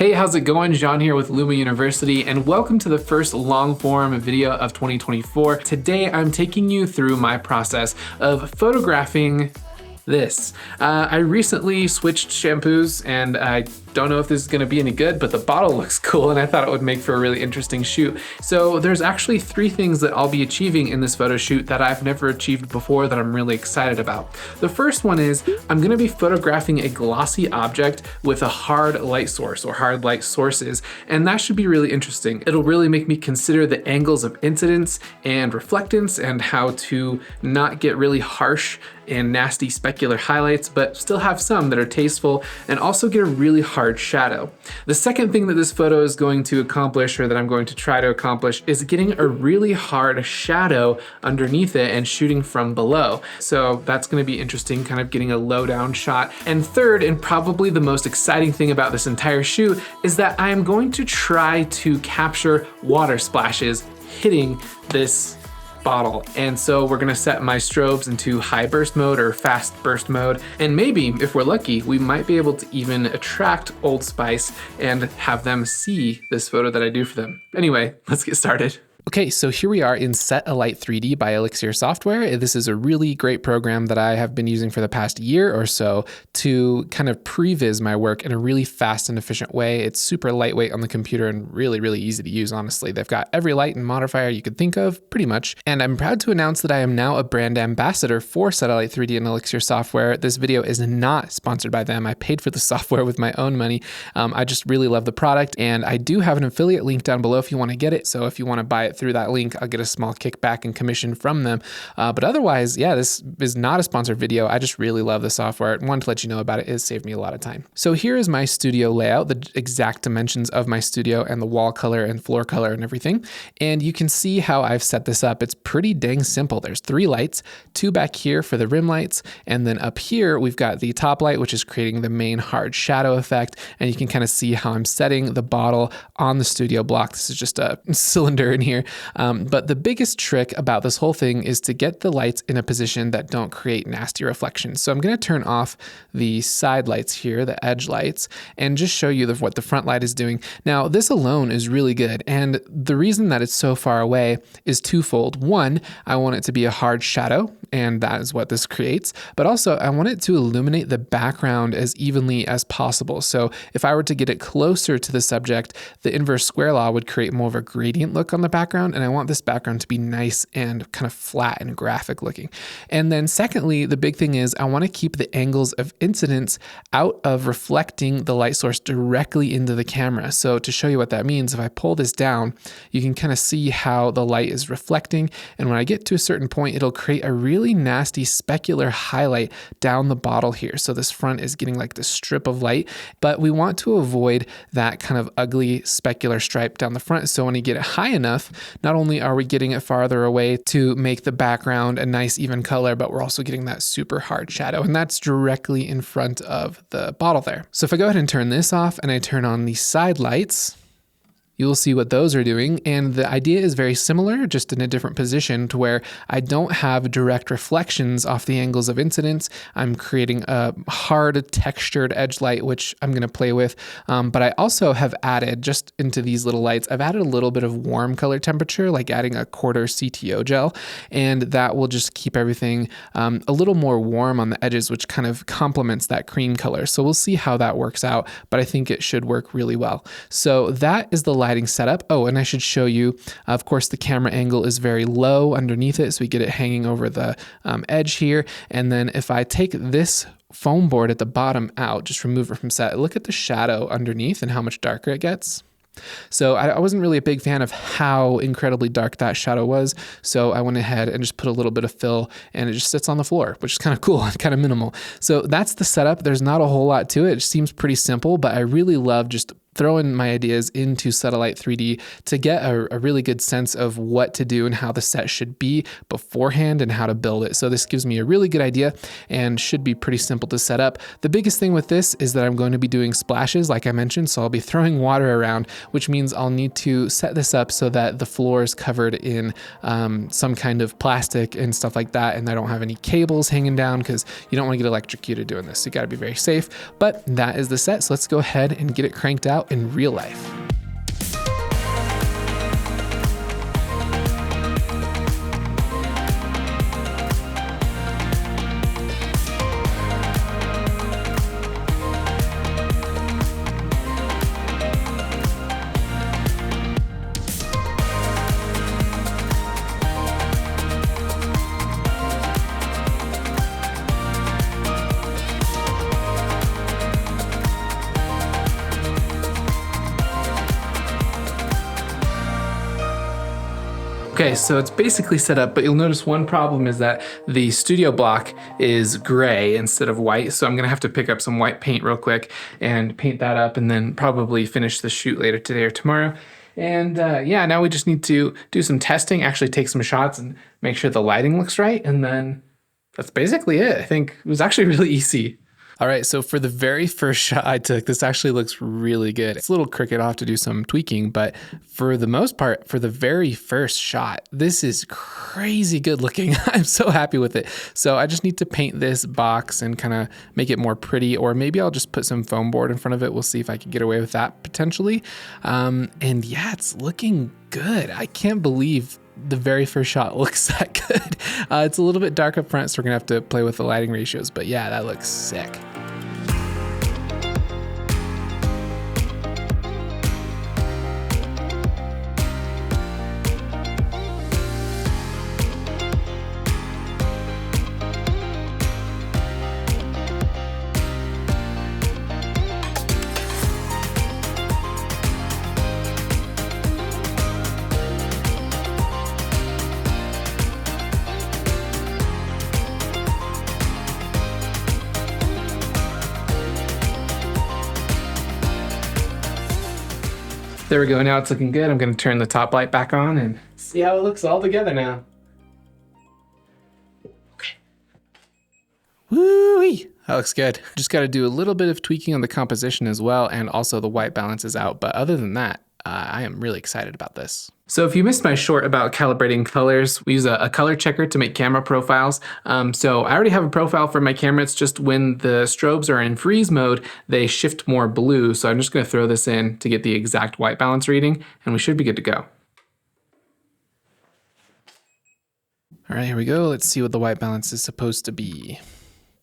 Hey, how's it going? Jeahn here with Luma University, and welcome to the first long-form video of 2024. Today, I'm taking you through my process of photographing this. I recently switched shampoos, and I don't know if this is gonna be any good, but the bottle looks cool, and I thought it would make for a really interesting shoot. So there's actually 3 things that I'll be achieving in this photo shoot that I've never achieved before that I'm really excited about. The first one is I'm gonna be photographing a glossy object with a hard light source or hard light sources, and that should be really interesting. It'll really make me consider the angles of incidence and reflectance and how to not get really harsh and nasty specular highlights, but still have some that are tasteful and also get a really hard shadow. The second thing that this photo is going to accomplish, or that I'm going to try to accomplish, is getting a really hard shadow underneath it and shooting from below. So that's going to be interesting, kind of getting a low down shot. And third, and probably the most exciting thing about this entire shoot, is that I am going to try to capture water splashes hitting this bottle. And so we're gonna set my strobes into high burst mode or fast burst mode. And maybe, if we're lucky, we might be able to even attract Old Spice and have them see this photo that I do for them. Anyway, let's get started. Okay, so here we are in Set Alight 3D by Elixir Software. This is a really great program that I have been using for the past year or so to kind of previs my work in a really fast and efficient way. It's super lightweight on the computer and really, really easy to use, honestly. They've got every light and modifier you could think of, pretty much. And I'm proud to announce that I am now a brand ambassador for Set Alight 3D and Elixir Software. This video is not sponsored by them. I paid for the software with my own money. I just really love the product, and I do have an affiliate link down below if you want to get it. So if you want to buy it through that link, I'll get a small kickback and commission from them. But otherwise, yeah, this is not a sponsored video. I just really love the software. I wanted to let you know about it. It saved me a lot of time. So here is my studio layout, the exact dimensions of my studio and the wall color and floor color and everything. And you can see how I've set this up. It's pretty dang simple. There's 3 lights, 2 back here for the rim lights. And then up here, we've got the top light, which is creating the main hard shadow effect. And you can kind of see how I'm setting the bottle on the studio block. This is just a cylinder in here. But the biggest trick about this whole thing is to get the lights in a position that don't create nasty reflections. So I'm going to turn off the side lights here, the edge lights, and just show you what the front light is doing. Now, this alone is really good. And the reason that it's so far away is twofold. One, I want it to be a hard shadow, and that is what this creates. But also, I want it to illuminate the background as evenly as possible. So if I were to get it closer to the subject, the inverse square law would create more of a gradient look on the background, and I want this background to be nice and kind of flat and graphic looking. And then secondly, the big thing is I want to keep the angles of incidence out of reflecting the light source directly into the camera. So to show you what that means, if I pull this down, you can kind of see how the light is reflecting. And when I get to a certain point, it'll create a really nasty specular highlight down the bottle here. So this front is getting like this strip of light, but we want to avoid that kind of ugly specular stripe down the front. So when you get it high enough, not only are we getting it farther away to make the background a nice even color, but we're also getting that super hard shadow, and that's directly in front of the bottle there. So if I go ahead and turn this off and I turn on the side lights, you'll see what those are doing. And the idea is very similar, just in a different position, to where I don't have direct reflections off the angles of incidence. I'm creating a hard textured edge light, which I'm going to play with. But I also have added, just into these little lights, I've added a little bit of warm color temperature, like adding a quarter CTO gel. And that will just keep everything a little more warm on the edges, which kind of complements that cream color. So we'll see how that works out, but I think it should work really well. So that is the lighting setup. Oh, and I should show you, of course, the camera angle is very low underneath it, so we get it hanging over the edge here. And then if I take this foam board at the bottom out, just remove it from set, look at the shadow underneath and how much darker it gets. So I wasn't really a big fan of how incredibly dark that shadow was. So I went ahead and just put a little bit of fill, and it just sits on the floor, which is kind of cool and kind of minimal. So that's the setup. There's not a whole lot to it. It seems pretty simple, but I really love just throwing my ideas into Set Alight 3D to get a really good sense of what to do and how the set should be beforehand and how to build it. So this gives me a really good idea and should be pretty simple to set up. The biggest thing with this is that I'm going to be doing splashes, like I mentioned, so I'll be throwing water around, which means I'll need to set this up so that the floor is covered in some kind of plastic and stuff like that, and I don't have any cables hanging down because you don't want to get electrocuted doing this. So you got to be very safe, but that is the set. So let's go ahead and get it cranked out out in real life. Okay, so it's basically set up, but you'll notice one problem is that the studio block is gray instead of white, so I'm gonna have to pick up some white paint real quick and paint that up and then probably finish the shoot later today or tomorrow. And yeah, now we just need to do some testing, actually take some shots and make sure the lighting looks right, and then that's basically it. I think it was actually really easy. All right, so for the very first shot I took, this actually looks really good. It's a little crooked, I'll have to do some tweaking, but for the most part, for the very first shot, this is crazy good looking. I'm so happy with it. So I just need to paint this box and kind of make it more pretty, or maybe I'll just put some foam board in front of it. We'll see if I can get away with that potentially. And yeah, it's looking good. I can't believe the very first shot looks that good. It's a little bit dark up front, so we're gonna have to play with the lighting ratios, but yeah, that looks sick. There we go, now it's looking good. I'm gonna turn the top light back on and see how it looks all together now. Okay. Woo-wee, that looks good. Just gotta do a little bit of tweaking on the composition as well, and also the white balance is out. But other than that, I am really excited about this. So if you missed my short about calibrating colors, we use a color checker to make camera profiles. So I already have a profile for my camera. It's just when the strobes are in freeze mode, they shift more blue. So I'm just gonna throw this in to get the exact white balance reading, and we should be good to go. All right, here we go. Let's see what the white balance is supposed to be.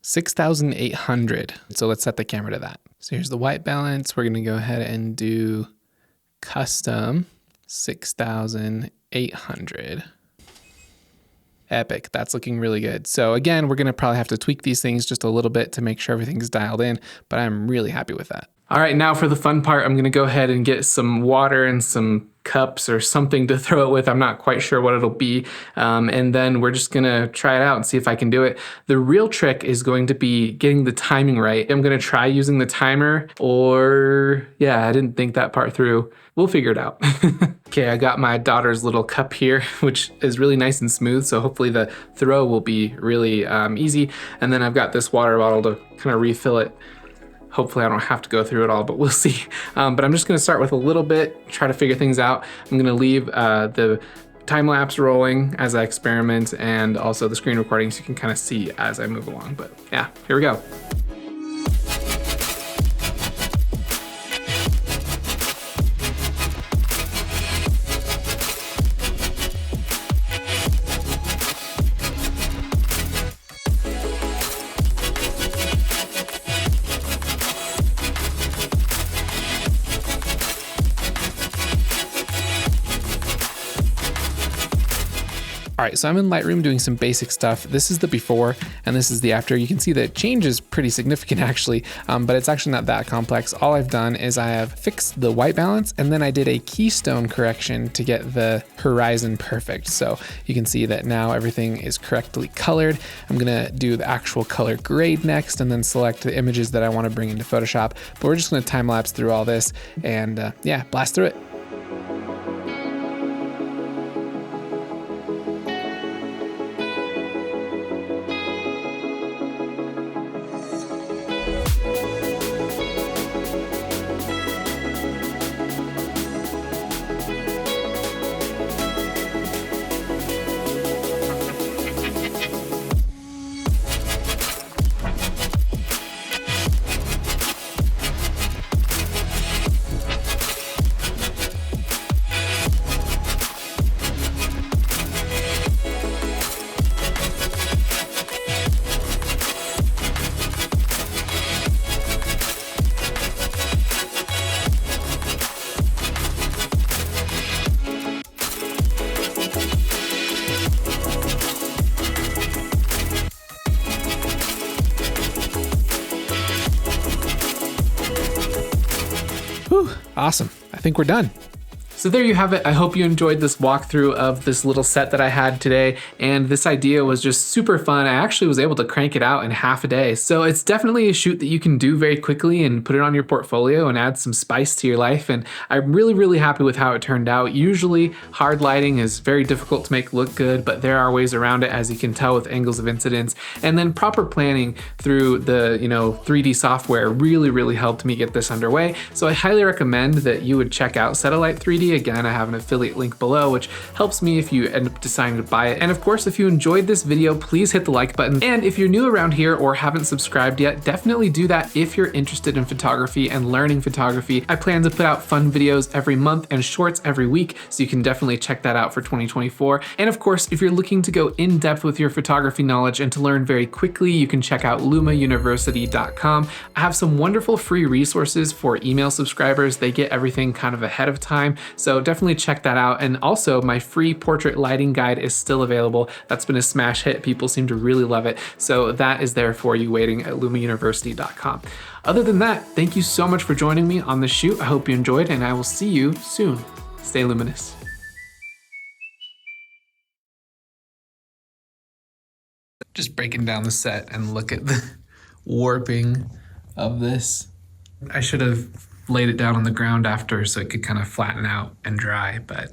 6,800. So let's set the camera to that. So here's the white balance. We're gonna go ahead and do custom 6,800. Epic, that's looking really good. So again, we're gonna probably have to tweak these things just a little bit to make sure everything's dialed in, but I'm really happy with that. All right, now for the fun part, I'm gonna go ahead and get some water and some cups or something to throw it with. I'm not quite sure what it'll be. And then we're just gonna try it out and see if I can do it. The real trick is going to be getting the timing right. I'm gonna try using the timer, or yeah, I didn't think that part through. We'll figure it out. Okay, I got my daughter's little cup here, which is really nice and smooth. So hopefully the throw will be really easy. And then I've got this water bottle to kind of refill it. Hopefully I don't have to go through it all, but we'll see. But I'm just gonna start with a little bit, try to figure things out. I'm gonna leave the time lapse rolling as I experiment, and also the screen recording so you can kind of see as I move along. But yeah, here we go. All right, so I'm in Lightroom doing some basic stuff. This is the before and this is the after. You can see that change is pretty significant actually, but it's actually not that complex. All I've done is I have fixed the white balance, and then I did a keystone correction to get the horizon perfect. So you can see that now everything is correctly colored. I'm gonna do the actual color grade next, and then select the images that I wanna bring into Photoshop. But we're just gonna time lapse through all this and yeah, blast through it. Whew, awesome. I think we're done. So there you have it. I hope you enjoyed this walkthrough of this little set that I had today, and this idea was just super fun. I actually was able to crank it out in half a day. So it's definitely a shoot that you can do very quickly and put it on your portfolio and add some spice to your life. And I'm really, really happy with how it turned out. Usually hard lighting is very difficult to make look good, but there are ways around it, as you can tell with angles of incidence. And then proper planning through the 3D software really, really helped me get this underway. So I highly recommend that you would check out Satellite 3D. Again, I have an affiliate link below, which helps me if you end up deciding to buy it. And of course, if you enjoyed this video, please hit the like button. And if you're new around here or haven't subscribed yet, definitely do that if you're interested in photography and learning photography. I plan to put out fun videos every month and shorts every week, so you can definitely check that out for 2024. And of course, if you're looking to go in depth with your photography knowledge and to learn very quickly, you can check out lumauniversity.com. I have some wonderful free resources for email subscribers. They get everything kind of ahead of time. So definitely check that out. And also my free portrait lighting guide is still available. That's been a smash hit. People seem to really love it. So that is there for you waiting at lumauniversity.com. Other than that, thank you so much for joining me on this shoot. I hope you enjoyed, and I will see you soon. Stay luminous. Just breaking down the set and look at the warping of this. I should have laid it down on the ground after so it could kind of flatten out and dry, but